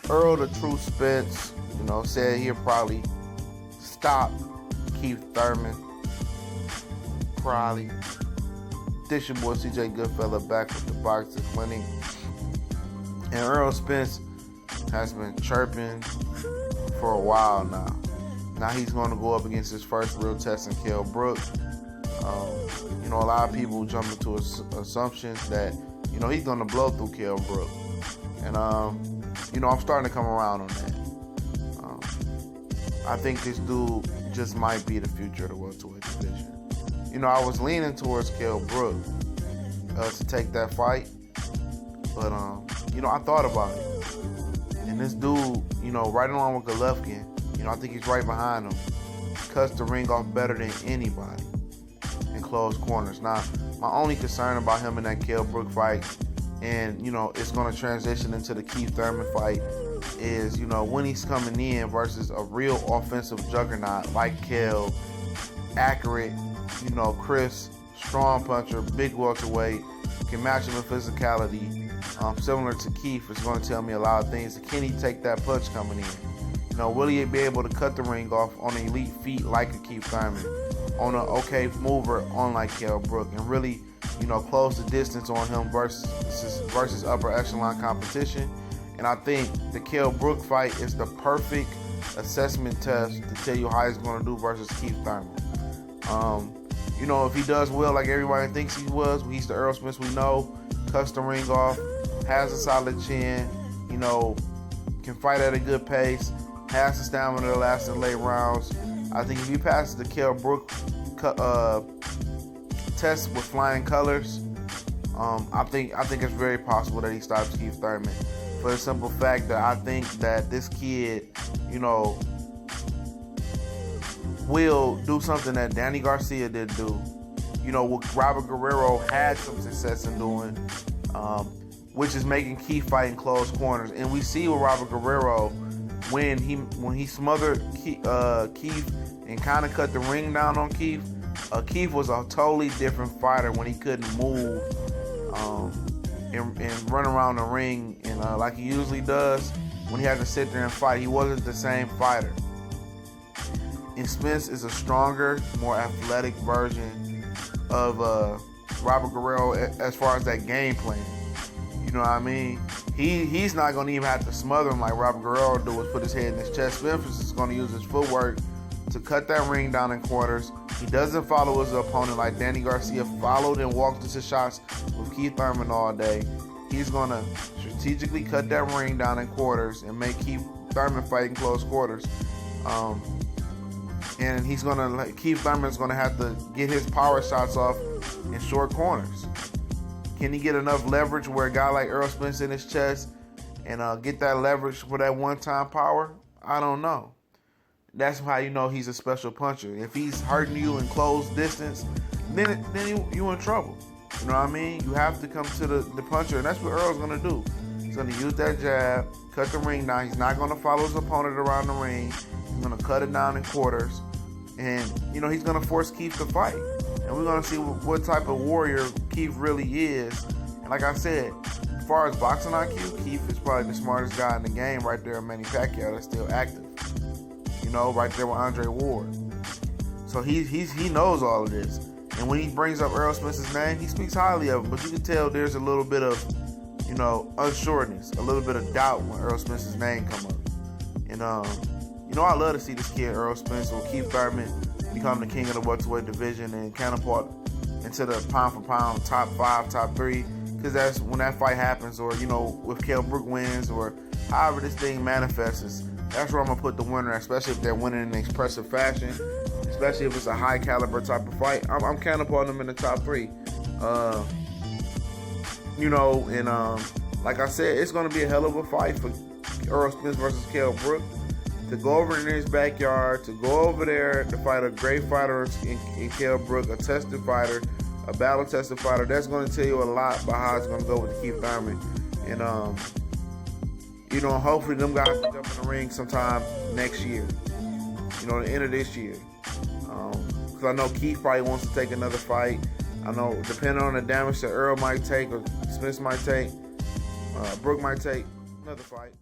Errol the True Spence, said he'll probably stop Keith Thurman. Probably. This your boy CJ Goodfella back with the Boxing Clinic. And Errol Spence has been chirping for a while now. Now he's going to go up against his first real test in Kell Brook. A lot of people jump into assumptions that, he's going to blow through Kell Brook. And, I'm starting to come around on that. I think this dude just might be the future of the welterweight division. I was leaning towards Kell Brook to take that fight. But, I thought about it. And this dude, right along with Golovkin, I think he's right behind him. Cuts the ring off better than anybody in close corners. Now, my only concern about him in that Kell Brook fight, and, it's going to transition into the Keith Thurman fight, is, when he's coming in versus a real offensive juggernaut like Kell, accurate, crisp, strong puncher, big welterweight, can match him in physicality, similar to Keith. Is going to tell me a lot of things. Can he take that punch coming in? Will he be able to cut the ring off on elite feet like a Keith Thurman, on an okay mover on like Kell Brook, and really, close the distance on him versus upper echelon competition? And I think the Kell Brook fight is the perfect assessment test to tell you how he's going to do versus Keith Thurman. If he does well like everybody thinks he was, he's the Errol Spence we know, cuts the ring off, has a solid chin, can fight at a good pace, has the stamina to last in late rounds. I think if he passes the Kell Brook test with flying colors, I think it's very possible that he stops Keith Thurman, for the simple fact that I think that this kid, will do something that Danny Garcia did do, what Robert Guerrero had some success in doing, which is making Keith fight in close corners. And we see with Robert Guerrero, when he smothered Keith and kind of cut the ring down on Keith, Keith was a totally different fighter when he couldn't move and run around the ring and like he usually does. When he had to sit there and fight, he wasn't the same fighter. And Spence is a stronger, more athletic version of Robert Guerrero as far as that game plan. You know what I mean? He's not going to even have to smother him like Robert Guerrero do, is put his head in his chest. Memphis is going to use his footwork to cut that ring down in quarters. He doesn't follow his opponent like Danny Garcia followed and walked into shots with Keith Thurman all day. He's going to strategically cut that ring down in quarters and make Keith Thurman fight in close quarters. And Keith Thurman's going to have to get his power shots off in short corners. Can he get enough leverage where a guy like Errol Spence in his chest and get that leverage for that one-time power? I don't know. That's how you know he's a special puncher. If he's hurting you in close distance, then you in trouble. You know what I mean? You have to come to the puncher, and that's what Errol's going to do. He's going to use that jab, cut the ring down. He's not going to follow his opponent around the ring. He's going to cut it down in quarters. And, he's going to force Keith to fight. And we're going to see what type of warrior Keith really is. And like I said, as far as boxing IQ, Keith is probably the smartest guy in the game right there, Manny Pacquiao, that's still active. Right there with Andre Ward. So he knows all of this. And when he brings up Errol Spence's name, he speaks highly of him. But you can tell there's a little bit of, unsureness, a little bit of doubt when Errol Spence's name come up. And, I love to see this kid, Errol Spence, or Keith Thurman, become the king of the welterweight division and catapult into the pound-for-pound top 5, top 3. Because that's when that fight happens, or, if Kell Brook wins, or however this thing manifests. That's where I'm going to put the winner, especially if they're winning in an expressive fashion, especially if it's a high-caliber type of fight. I'm catapulting them in the top 3. Like I said, it's going to be a hell of a fight for Errol Spence versus Kell Brook. To go over in his backyard, to go over there to fight a great fighter in Kell Brook, a tested fighter, a battle-tested fighter, that's going to tell you a lot about how it's going to go with Keith Thurman. And, hopefully them guys will jump in the ring sometime next year, the end of this year. Because I know Keith probably wants to take another fight. I know depending on the damage that Errol might take or Spence might take, Brook might take another fight.